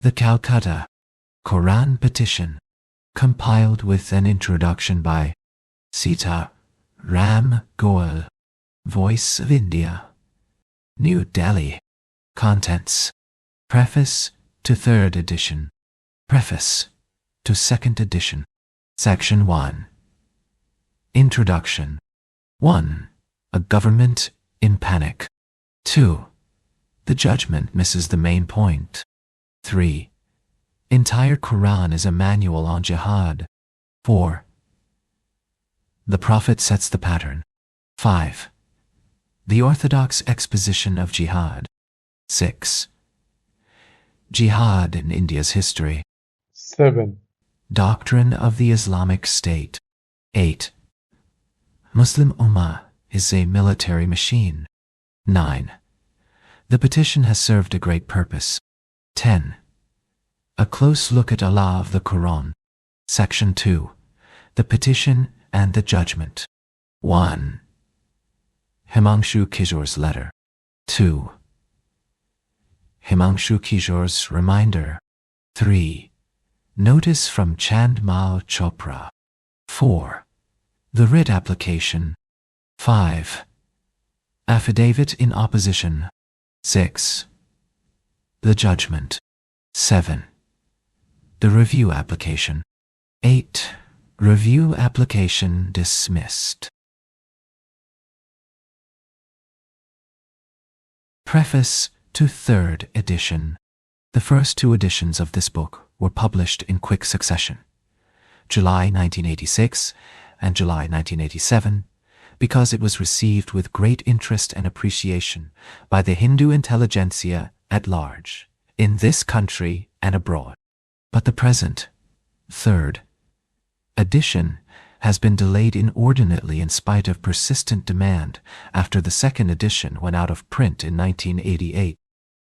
The Calcutta Quran Petition, compiled with an introduction by Sita Goel, Voice of India, New Delhi. Contents: Preface to 3rd edition. Preface to 2nd edition. Section 1. Introduction. 1. A government in panic. 2. The judgment misses the main point. 3. Entire Quran is a manual on jihad. 4. The Prophet sets the pattern. 5. The orthodox exposition of jihad. 6. Jihad in India's history. 7. Doctrine of the Islamic State. 8. Muslim Ummah is a military machine. 9. The petition has served a great purpose. 10. A close look at Allah of the Quran. Section 2. The petition and the judgment. 1. Himanshu Kishore's letter. 2. Himanshu Kishore's reminder. 3. Notice from Chandmal Chopra. 4. The writ application. 5. Affidavit in opposition. 6. The judgment. 7. The review application. 8. Review application dismissed. Preface to 3rd edition. The first 2 editions of this book were published in quick succession, July 1986 and July 1987, because it was received with great interest and appreciation by the Hindu intelligentsia at large, in this country and abroad. But the present, 3rd edition has been delayed inordinately in spite of persistent demand after the 2nd edition went out of print in 1988.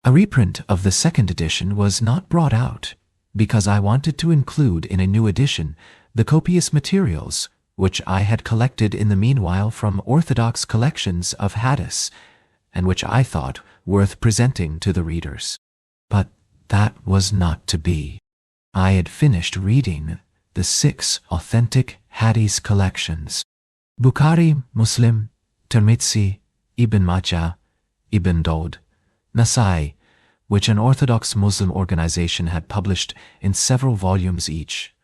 A reprint of the 2nd edition was not brought out because I wanted to include in a new edition the copious materials which I had collected in the meanwhile from orthodox collections of hadiths and which I thought worth presenting to the readers. But that was not to be. I had finished reading the 6 authentic hadith collections: Bukhari, Muslim, Tirmidhi, Ibn Majah, Ibn Daud, Nasai, which an Orthodox Muslim organization had published in several volumes each,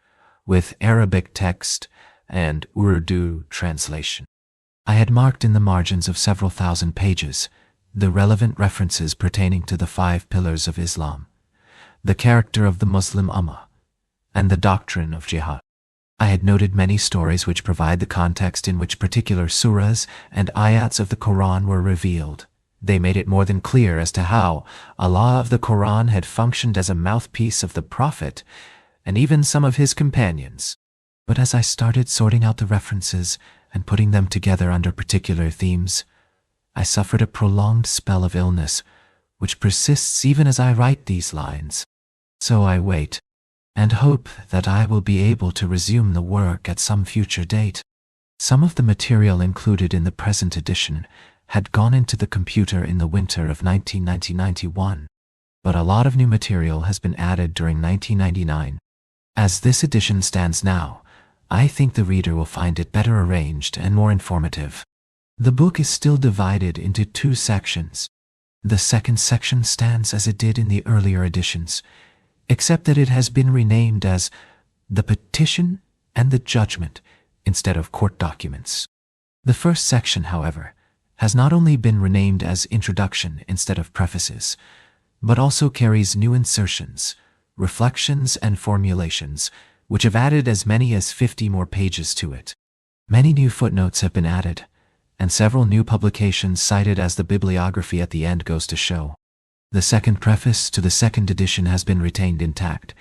with Arabic text and Urdu translation. I had marked in the margins of several thousand pages the relevant references pertaining to the 5 pillars of Islam, the character of the Muslim Ummah, and the doctrine of jihad. I had noted many stories which provide the context in which particular surahs and ayats of the Quran were revealed. They made it more than clear as to how Allah of the Quran had functioned as a mouthpiece of the Prophet and even some of his companions. But as I started sorting out the references and putting them together under particular themes, I suffered a prolonged spell of illness, which persists even as I write these lines. So I wait and hope that I will be able to resume the work at some future date. Some of the material included in the present edition had gone into the computer in the winter of 1990-91, but a lot of new material has been added during 1999. As this edition stands now, I think the reader will find it better arranged and more informative. The book is still divided into 2 sections. The 2nd section stands as it did in the earlier editions, except that it has been renamed as the Petition and the Judgment instead of court documents. The first section, however, has not only been renamed as Introduction instead of Prefaces, but also carries new insertions, reflections, and formulations, which have added as many as 50 more pages to it. Many new footnotes have been added, and several new publications cited as the bibliography at the end goes to show. The 2nd preface to the 2nd edition has been retained intact,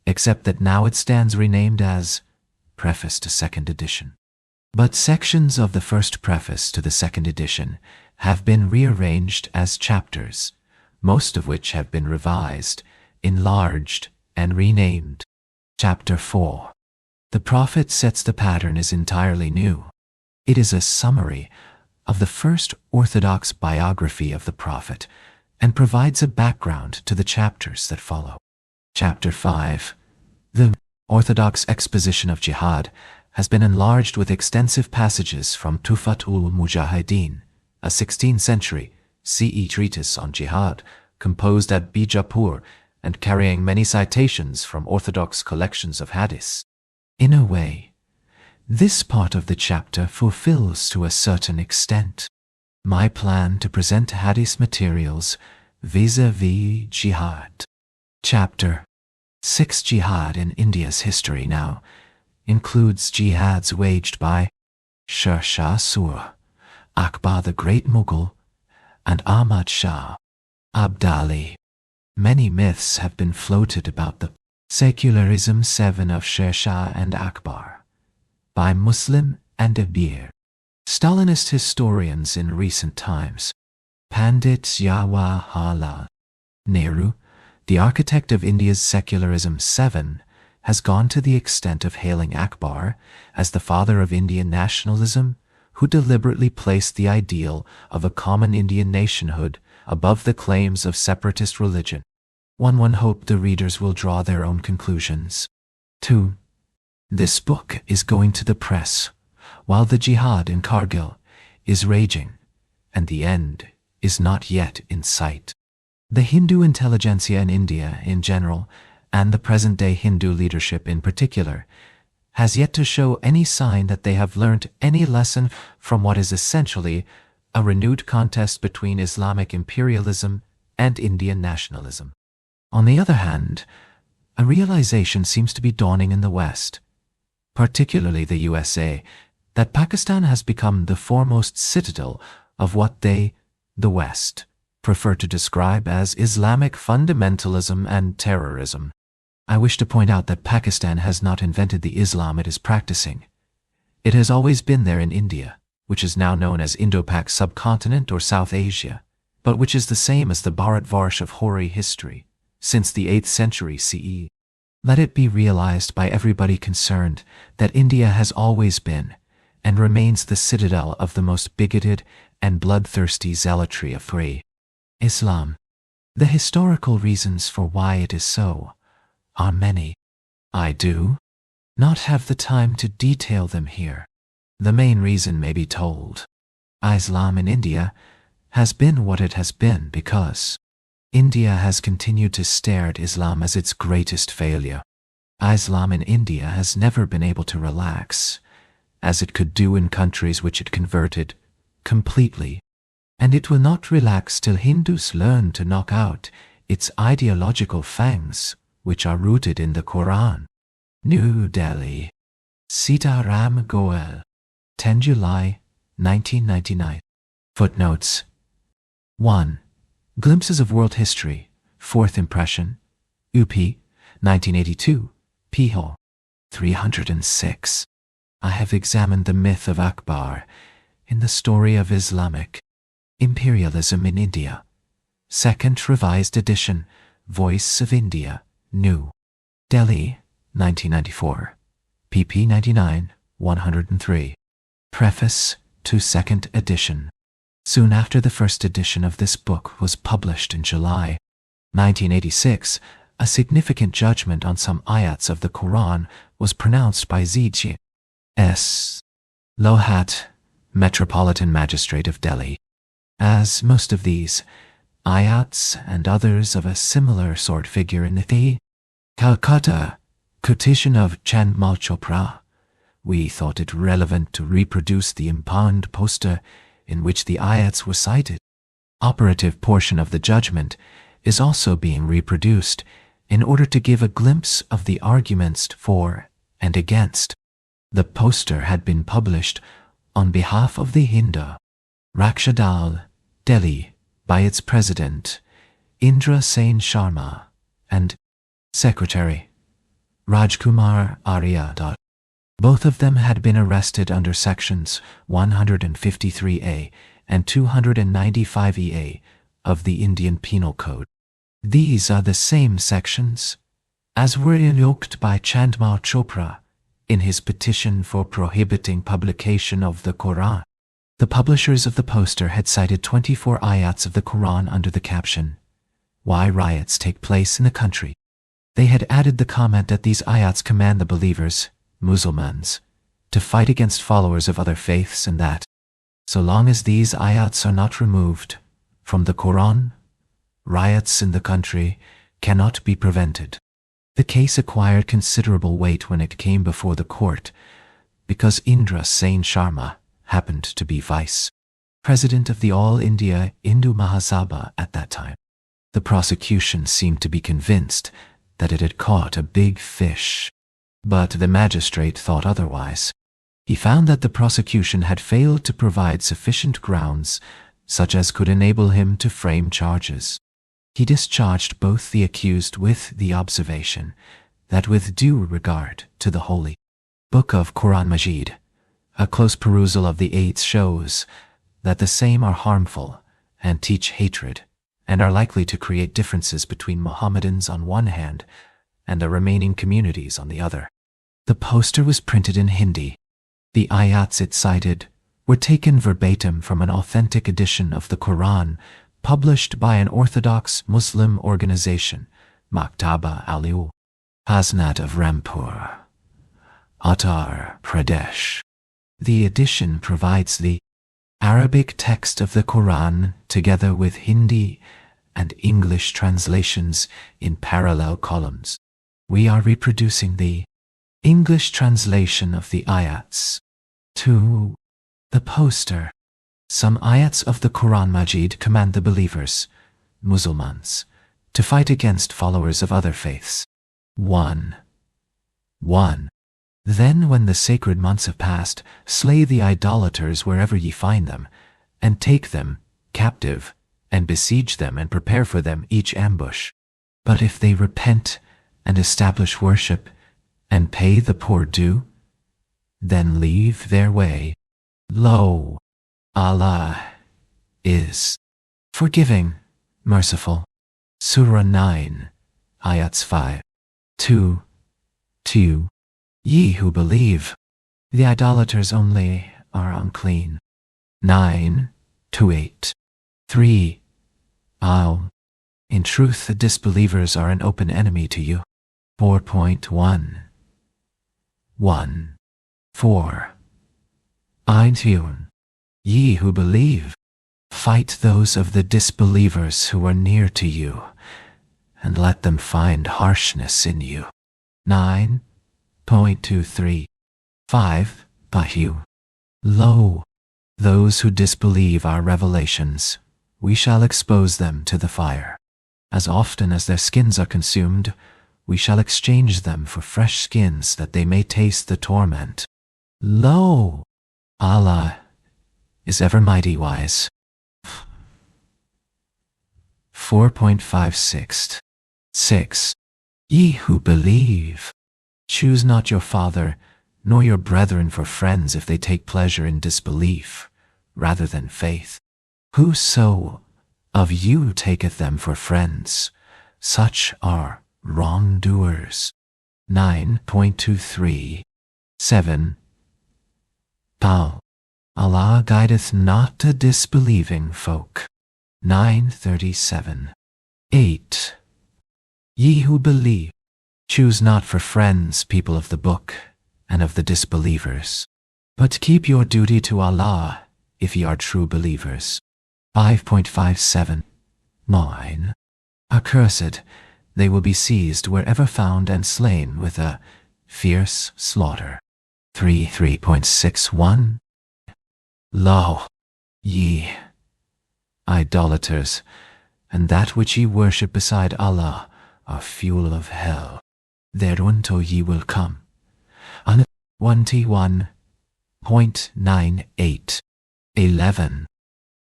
except that now it stands renamed as Preface to 2nd edition. But sections of the first preface to the 2nd edition have been rearranged as chapters, most of which have been revised, enlarged, and renamed. Chapter 4. The Prophet Sets the Pattern is entirely new. It is a summary of the first orthodox biography of the Prophet and provides a background to the chapters that follow. Chapter 5. The Orthodox exposition of jihad has been enlarged with extensive passages from Tuhfatul Mujahideen, a 16th century CE treatise on jihad composed at Bijapur and carrying many citations from orthodox collections of hadiths. In a way, this part of the chapter fulfills to a certain extent my plan to present hadith materials vis-a-vis jihad. Chapter 6. Jihad in India's history now includes jihads waged by Sher Shah Suri, Akbar the Great Mughal, and Ahmad Shah Abdali. Many myths have been floated about the secularism 7 of Sher Shah and Akbar by Muslim and Abir. Stalinist historians in recent times, Pandit Jawaharlal Nehru, the architect of India's secularism 7, has gone to the extent of hailing Akbar as the father of Indian nationalism, who deliberately placed the ideal of a common Indian nationhood above the claims of separatist religion. One hope the readers will draw their own conclusions. 2. This book is going to the press while the jihad in Kargil is raging and the end is not yet in sight. The Hindu intelligentsia in India in general, and the present-day Hindu leadership in particular, has yet to show any sign that they have learnt any lesson from what is essentially a renewed contest between Islamic imperialism and Indian nationalism. On the other hand, a realization seems to be dawning in the West, particularly the USA, that Pakistan has become the foremost citadel of what they, the West, prefer to describe as Islamic fundamentalism and terrorism. I wish to point out that Pakistan has not invented the Islam it is practicing. It has always been there in India, which is now known as Indo-Pak subcontinent or South Asia, but which is the same as the Bharatvarsh of Hori history, since the 8th century CE. Let it be realized by everybody concerned that India has always been and remains the citadel of the most bigoted and bloodthirsty zealotry of free Islam. The historical reasons for why it is so are many. I do not have the time to detail them here. The main reason may be told. Islam in India has been what it has been because India has continued to stare at Islam as its greatest failure. Islam in India has never been able to relax, as it could do in countries which it converted completely, and it will not relax till Hindus learn to knock out its ideological fangs, which are rooted in the Quran. New Delhi, Sitaram Goel, 10 July 1999. Footnotes. 1. Glimpses of World History, 4th Impression, UP, 1982, pH. 306. I have examined the myth of Akbar in the story of Islamic imperialism in India. 2nd Revised Edition, Voice of India, New Delhi, 1994, pp. 99, 103. Preface to 2nd edition. Soon after the first edition of this book was published in July 1986, a significant judgment on some ayats of the Quran was pronounced by G. S. Lohat, Metropolitan Magistrate of Delhi. As most of these ayats and others of a similar sort figure in the Calcutta Petition of Chandmal Chopra, we thought it relevant to reproduce the impound poster in which the ayats were cited. Operative portion of the judgment is also being reproduced in order to give a glimpse of the arguments for and against. The poster had been published on behalf of the Hindu Rakshadal, Delhi, by its president, Indra Sen Sharma, and secretary, Rajkumar Arya. Both of them had been arrested under sections 153A and 295EA of the Indian Penal Code. These are the same sections as were invoked by Chandmal Chopra in his petition for prohibiting publication of the Quran. The publishers of the poster had cited 24 ayats of the Quran under the caption, "Why Riots Take Place in the Country." They had added the comment that these ayats command the believers, Muslims, to fight against followers of other faiths, and that, so long as these ayats are not removed from the Quran, riots in the country cannot be prevented. The case acquired considerable weight when it came before the court, because Indra Sen Sharma happened to be vice president of the All India Hindu Mahasabha at that time. The prosecution seemed to be convinced that it had caught a big fish, but the magistrate thought otherwise. He found that the prosecution had failed to provide sufficient grounds such as could enable him to frame charges. He discharged both the accused with the observation that with due regard to the holy book of Quran Majid, a close perusal of the eights shows that the same are harmful and teach hatred and are likely to create differences between Mohammedans on one hand and the remaining communities on the other. The poster was printed in Hindi. The ayats it cited were taken verbatim from an authentic edition of the Quran published by an Orthodox Muslim organization, Maktaba Aliul Hasnat of Rampur, Uttar Pradesh. The edition provides the Arabic text of the Quran together with Hindi and English translations in parallel columns. We are reproducing the English translation of the ayats. 2. The poster. Some ayats of the Quran Majid command the believers, Muslims, to fight against followers of other faiths. 1. Then when the sacred months have passed, slay the idolaters wherever ye find them, and take them captive, and besiege them and prepare for them each ambush. But if they repent and establish worship, and pay the poor due, then leave their way. Lo, Allah is forgiving, merciful. Surah 9, Ayats 5. 2. Ye who believe, the idolaters only are unclean. 9-8. 3. In truth, the disbelievers are an open enemy to you. 4.1. 4. Ye who believe, fight those of the disbelievers who are near to you, and let them find harshness in you. 9.23. 5. Lo, those who disbelieve our revelations, we shall expose them to the fire. As often as their skins are consumed, we shall exchange them for fresh skins that they may taste the torment. Lo, Allah is ever mighty wise. 4.56. 6. Ye who believe, choose not your father nor your brethren for friends if they take pleasure in disbelief rather than faith. Whoso of you taketh them for friends, such are wrongdoers. 9.23. 7. Allah guideth not a disbelieving folk. 9.37. 8. Ye who believe, choose not for friends people of the book and of the disbelievers, but keep your duty to Allah if ye are true believers. 5.57. 9. Accursed, they will be seized wherever found and slain with a fierce slaughter. 3.61. Lo, ye idolaters, and that which ye worship beside Allah are fuel of hell. Thereunto ye will come. 21.98. 11.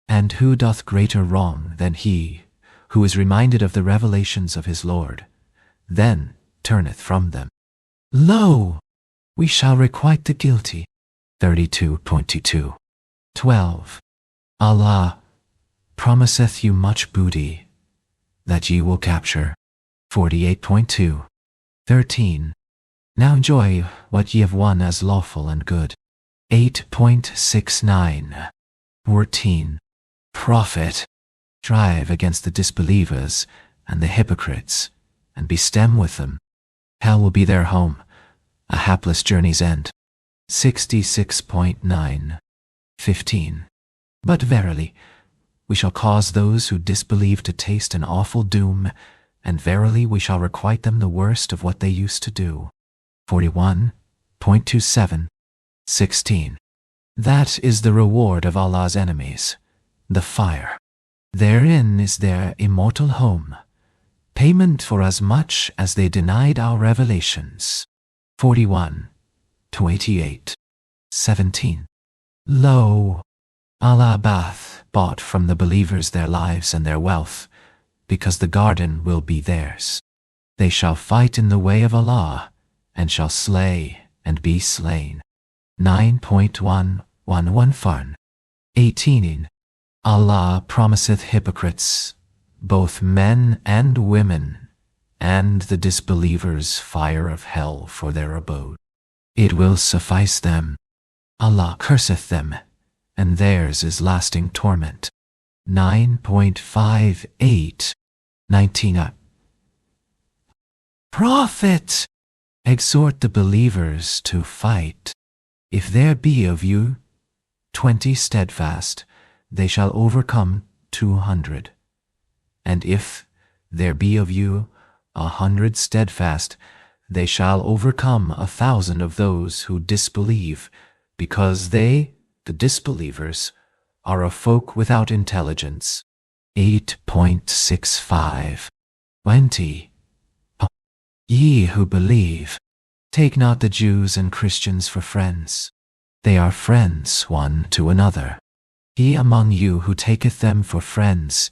And who doth greater wrong than he who is reminded of the revelations of his Lord, then turneth from them? Lo, we shall requite the guilty. 32.22. 12. Allah promiseth you much booty that ye will capture. 48.2. 13. Now enjoy what ye have won as lawful and good. 8.69. 14. Prophet, strive against the disbelievers and the hypocrites, and be stem with them. Hell will be their home, a hapless journey's end. 66.9. 15. But verily, we shall cause those who disbelieve to taste an awful doom, and verily we shall requite them the worst of what they used to do. 41.27. 16. That is the reward of Allah's enemies, the fire. Therein is their immortal home, payment for as much as they denied our revelations. 41-88. 17. Lo, Allah bought from the believers their lives and their wealth, because the garden will be theirs. They shall fight in the way of Allah, and shall slay and be slain. 9.111. 18. Allah promiseth hypocrites, both men and women, and the disbelievers fire of hell for their abode. It will suffice them. Allah curseth them, and theirs is lasting torment. 9.58. 19. Prophet, exhort the believers to fight. If there be of you 20 steadfast, they shall overcome 200. And if there be of you 100 steadfast, they shall overcome 1,000 of those who disbelieve, because they, the disbelievers, are a folk without intelligence. 8.65. 20. Ye who believe, take not the Jews and Christians for friends. They are friends one to another. He among you who taketh them for friends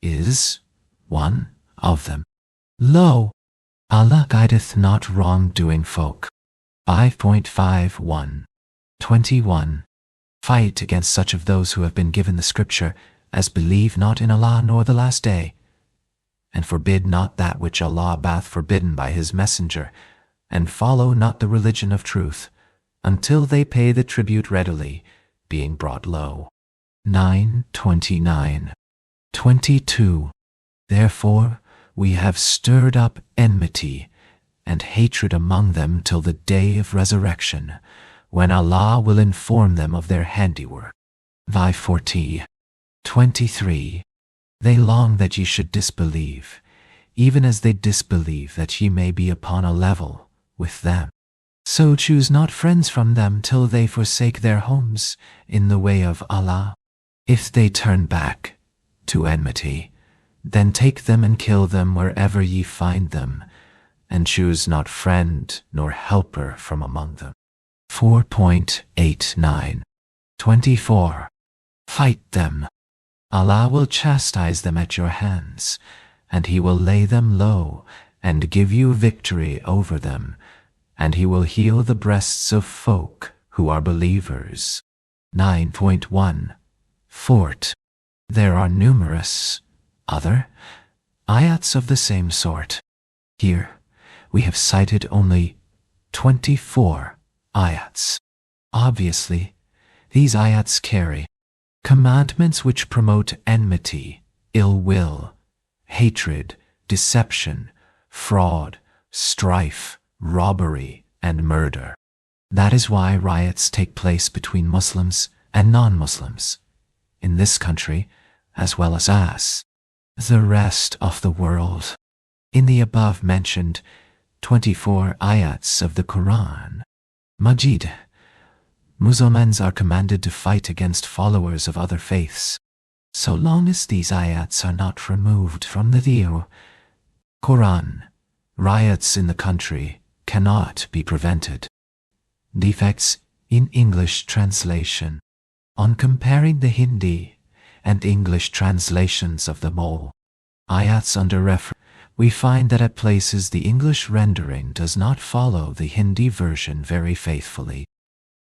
is one of them. Lo, Allah guideth not wrong-doing folk. 5.51. 21. Fight against such of those who have been given the scripture as believe not in Allah nor the last day, and forbid not that which Allah bath forbidden by his messenger, and follow not the religion of truth, until they pay the tribute readily, being brought low. 9.29. 22. Therefore we have stirred up enmity and hatred among them till the day of resurrection, when Allah will inform them of their handiwork. 5.40. 23. They long that ye should disbelieve, even as they disbelieve that ye may be upon a level with them. So choose not friends from them till they forsake their homes in the way of Allah. If they turn back to enmity, then take them and kill them wherever ye find them, and choose not friend nor helper from among them. 4.89. 24. Fight them. Allah will chastise them at your hands, and he will lay them low and give you victory over them, and he will heal the breasts of folk who are believers. 9.1. Fort. There are numerous other ayats of the same sort. Here we have cited only 24 ayats. Obviously, these ayats carry commandments which promote enmity, ill will, hatred, deception, fraud, strife, robbery, and murder. That is why riots take place between Muslims and non-Muslims, in this country as well as the rest of the world. In the above mentioned 24 ayats of the Quran Majid, Muslims are commanded to fight against followers of other faiths, so long as these ayats are not removed from the Quran. Riots in the country cannot be prevented. Defects in English translation. On comparing the Hindi and English translations of the mole ayats under reference, we find that at places the English rendering does not follow the Hindi version very faithfully.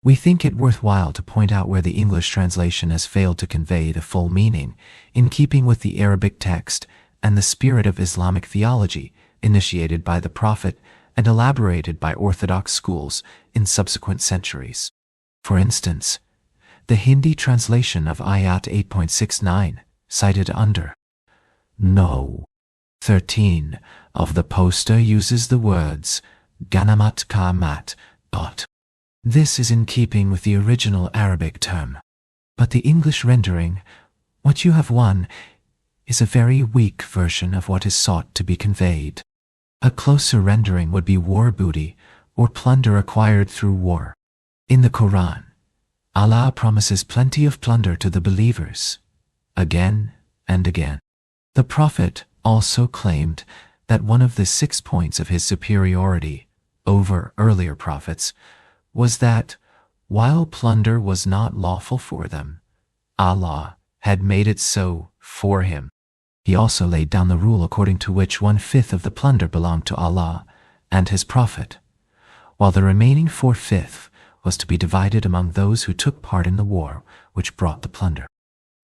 We think it worthwhile to point out where the English translation has failed to convey the full meaning, in keeping with the Arabic text and the spirit of Islamic theology initiated by the Prophet and elaborated by Orthodox schools in subsequent centuries. For instance, the Hindi translation of Ayat 8.69, cited under No. 13 of the poster uses the words Ganamat ka mat dot. This is in keeping with the original Arabic term, but the English rendering, what you have won, is a very weak version of what is sought to be conveyed. A closer rendering would be war booty or plunder acquired through war. In the Quran, Allah promises plenty of plunder to the believers, again and again. The Prophet also claimed that one of the 6 points of his superiority over earlier prophets was that, while plunder was not lawful for them, Allah had made it so for him. He also laid down the rule according to which 1/5 of the plunder belonged to Allah and His Prophet, while the remaining 4/5 was to be divided among those who took part in the war which brought the plunder.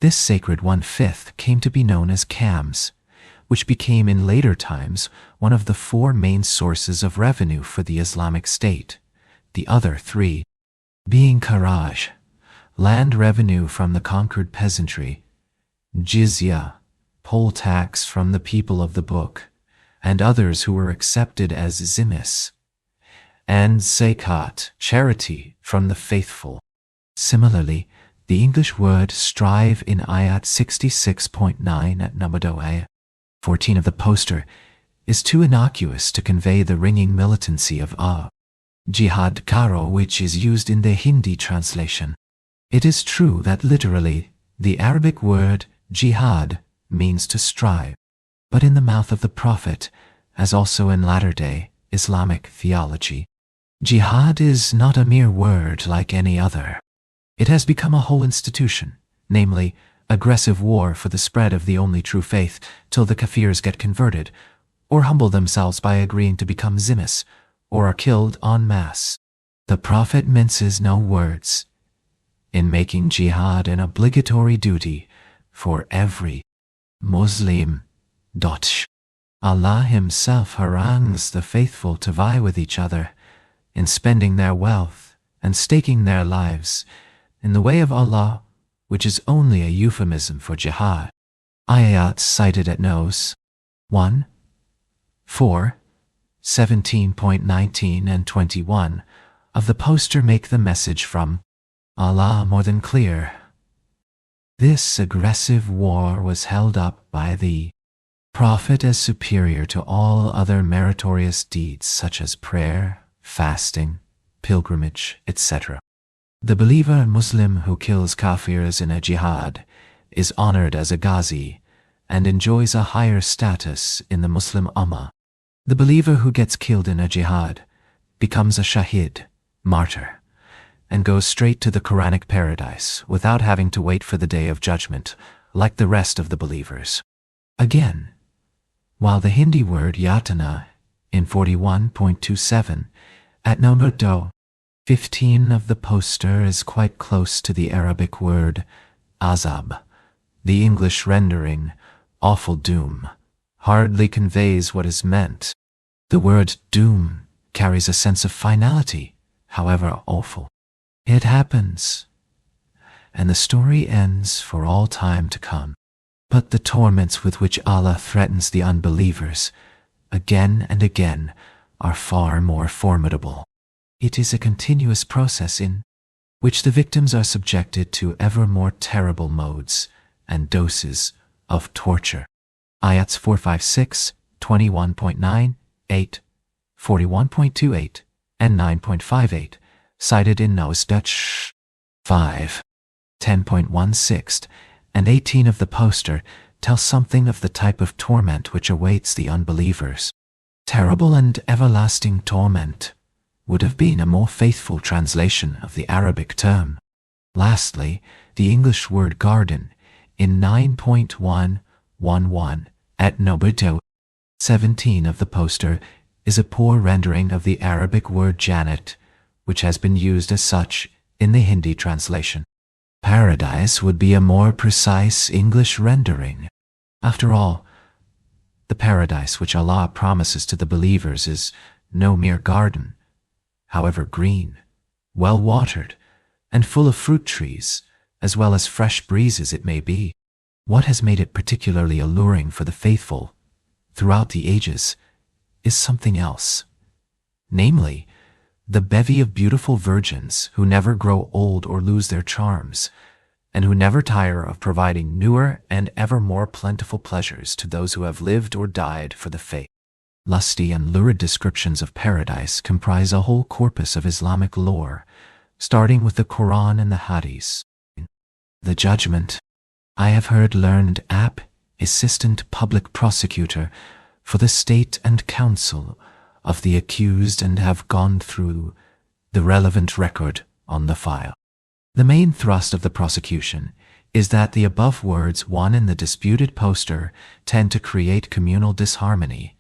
This sacred 1/5 came to be known as khams, which became in later times one of the 4 main sources of revenue for the Islamic State, the other 3 being kharaj, land revenue from the conquered peasantry, jizya, poll tax from the people of the book, and others who were accepted as zimmis, and zakat, charity from the faithful. Similarly, the English word strive in ayat 66.9 at Nabado ayat 14 of the poster is too innocuous to convey the ringing militancy of jihad karo, which is used in the Hindi translation. It is true that literally the Arabic word jihad means to strive, but in the mouth of the Prophet, as also in latter-day Islamic theology, jihad is not a mere word like any other. It has become a whole institution, namely, aggressive war for the spread of the only true faith till the kafirs get converted, or humble themselves by agreeing to become zimmis, or are killed en masse. The Prophet minces no words in making jihad an obligatory duty for every Muslim. Allah Himself harangues the faithful to vie with each other in spending their wealth and staking their lives in the way of Allah, which is only a euphemism for jihad. Ayats cited at Nos 1, 4, 17.19 and 21 of the poster make the message from Allah more than clear. This aggressive war was held up by the Prophet as superior to all other meritorious deeds such as prayer, fasting, pilgrimage, etc. The believer Muslim who kills kafirs in a jihad is honored as a ghazi and enjoys a higher status in the Muslim ummah. The believer who gets killed in a jihad becomes a shahid, martyr, and goes straight to the Quranic paradise without having to wait for the day of judgment like the rest of the believers. Again, while the Hindi word yatana in 41.27 at number 15 of the poster is quite close to the Arabic word azab, the English rendering awful doom hardly conveys what is meant. The word doom carries a sense of finality, however awful. It happens, and the story ends for all time to come. But the torments with which Allah threatens the unbelievers again and again are far more formidable. It is a continuous process in which the victims are subjected to ever more terrible modes and doses of torture. Ayats 456, 21.9, 8, 41.28, and 9.58, cited in Nos Dutch 5, 10.16, and 18 of the poster, tell something of the type of torment which awaits the unbelievers. Terrible and everlasting torment would have been a more faithful translation of the Arabic term. Lastly, the English word garden in 9.111 at number 17 of the poster is a poor rendering of the Arabic word Jannat, which has been used as such in the Hindi translation. Paradise would be a more precise English rendering. After all, the paradise which Allah promises to the believers is no mere garden, however green, well-watered, and full of fruit trees, as well as fresh breezes it may be. What has made it particularly alluring for the faithful throughout the ages is something else. Namely, the bevy of beautiful virgins who never grow old or lose their charms, and who never tire of providing newer and ever more plentiful pleasures to those who have lived or died for the faith. Lusty and lurid descriptions of paradise comprise a whole corpus of Islamic lore, starting with the Quran and the Hadith. The judgment. I have heard learned assistant public prosecutor for the state and counsel of the accused and have gone through the relevant record on the file. The main thrust of the prosecution is that the above words won in the disputed poster tend to create communal disharmony,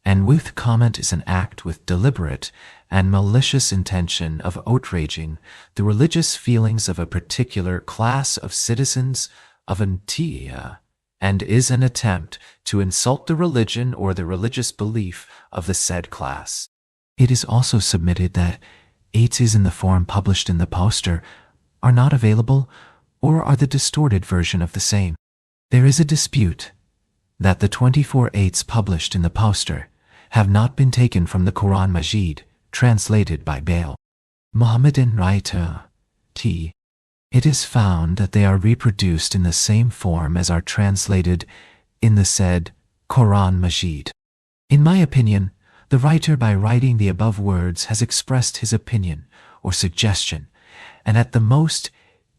and with comment is an act with deliberate and malicious intention of outraging the religious feelings of a particular class of citizens of India, and is an attempt to insult the religion or the religious belief of the said class. It is also submitted that aids in the form published in the poster are not available or are the distorted version of the same. There is a dispute that the 24 aids published in the poster have not been taken from the Quran Majid, translated by Goel, Mohammedan writer T. It is found that they are reproduced in the same form as are translated in the said Quran Majid. In my opinion, the writer by writing the above words has expressed his opinion or suggestion, and at the most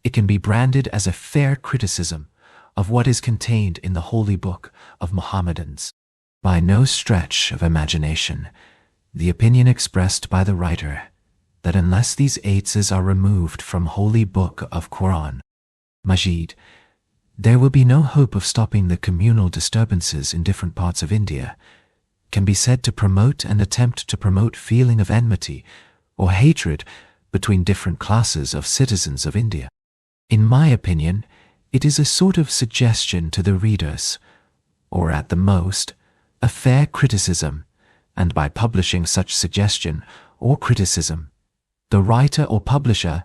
it can be branded as a fair criticism of what is contained in the holy book of Mohammedans. By no stretch of imagination, the opinion expressed by the writer that unless these aids are removed from holy book of Quran Majid, there will be no hope of stopping the communal disturbances in different parts of India, can be said to promote and attempt to promote feeling of enmity or hatred between different classes of citizens of India. In my opinion, it is a sort of suggestion to the readers, or at the most, a fair criticism, and by publishing such suggestion or criticism, the writer or publisher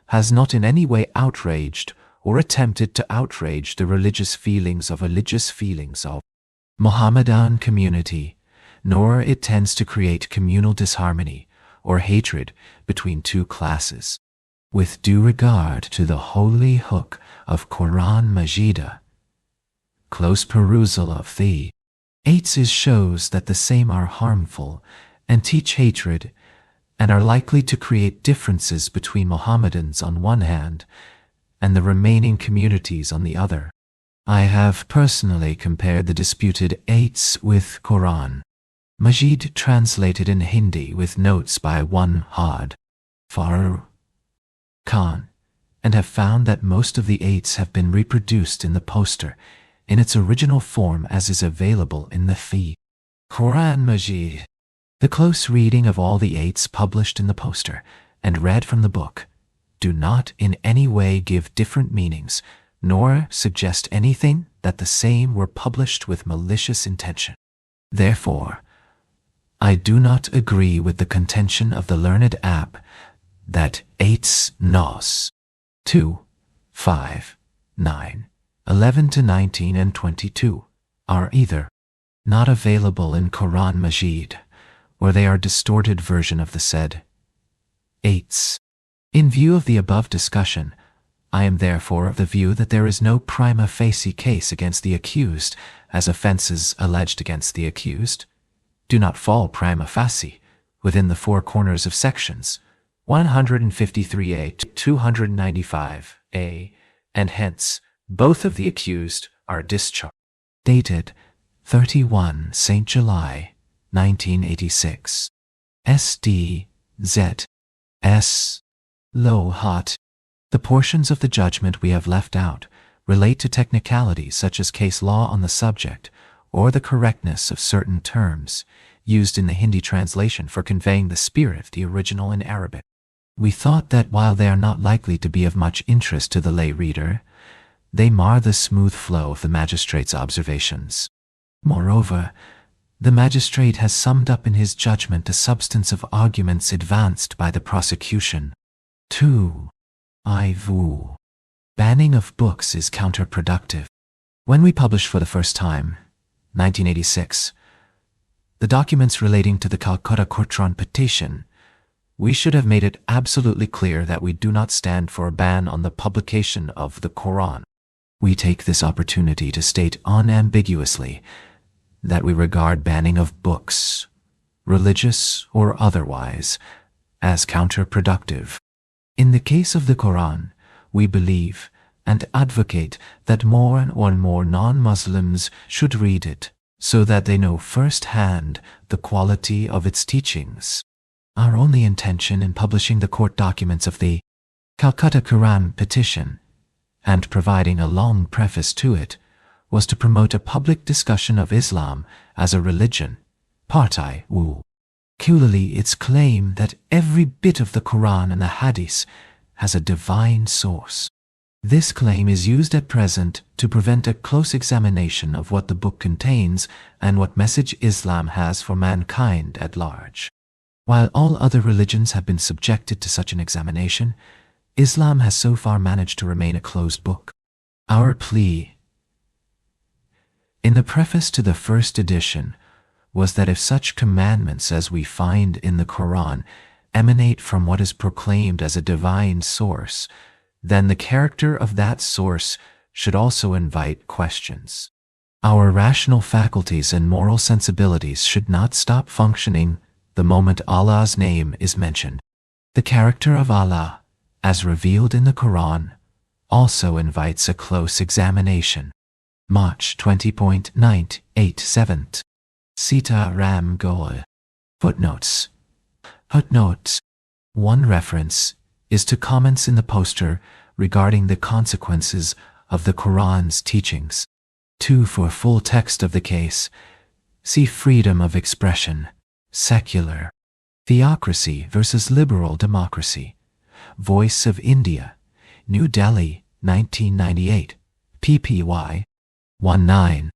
has not in any way outraged or attempted to outrage the religious feelings of Mohammedan community, nor it tends to create communal disharmony or hatred between two classes. With due regard to the holy hook of Quran Majid, close perusal of the aids shows that the same are harmful and teach hatred and are likely to create differences between Mohammedans on one hand and the remaining communities on the other. I have personally compared the disputed aids with Quran Majid translated in Hindi with notes by one Had Farooq Khan, and have found that most of the aids have been reproduced in the poster in its original form as is available in the Quran Majid. The close reading of all the aids published in the poster and read from the book do not in any way give different meanings, nor suggest anything that the same were published with malicious intention. Therefore, I do not agree with the contention of the learned that 8 Nos 2, 5, 9, 11 to 19 and 22 are either not available in Quran Majid, or they are distorted version of the said 8. In view of the above discussion, I am therefore of the view that there is no prima facie case against the accused, as offenses alleged against the accused do not fall prima facie within the four corners of sections 153a to 295a, and hence both of the accused are discharged. Dated 31 St. July 1986. SD Z S Low Hot. The portions of the judgment we have left out relate to technicalities such as case law on the subject or the correctness of certain terms used in the Hindi translation for conveying the spirit of the original in Arabic. We thought that while they are not likely to be of much interest to the lay reader, they mar the smooth flow of the magistrate's observations. Moreover, the magistrate has summed up in his judgment a substance of arguments advanced by the prosecution. 2. Banning of books is counterproductive. When we published for the first time, 1986, the documents relating to the Calcutta Quran petition, we should have made it absolutely clear that we do not stand for a ban on the publication of the Quran. We take this opportunity to state unambiguously that we regard banning of books, religious or otherwise, as counterproductive. In the case of the Quran, we believe and advocate that more and more non-Muslims should read it so that they know firsthand the quality of its teachings. Our only intention in publishing the court documents of the Calcutta Quran petition and providing a long preface to it was to promote a public discussion of Islam as a religion, partai wu. Peculiarly its claim that every bit of the Quran and the Hadith has a divine source. This claim is used at present to prevent a close examination of what the book contains and what message Islam has for mankind at large. While all other religions have been subjected to such an examination, Islam has so far managed to remain a closed book. Our plea in the preface to the first edition was that if such commandments as we find in the Quran emanate from what is proclaimed as a divine source, then the character of that source should also invite questions. Our rational faculties and moral sensibilities should not stop functioning the moment Allah's name is mentioned. The character of Allah, as revealed in the Quran, also invites a close examination. March 20.987. Sitaram Goel. Footnotes. One reference is to comments in the poster regarding the consequences of the Quran's teachings. 2. For full text of the case, see Freedom of Expression, Secular, Theocracy versus Liberal Democracy, Voice of India, New Delhi, 1998, ppy 19.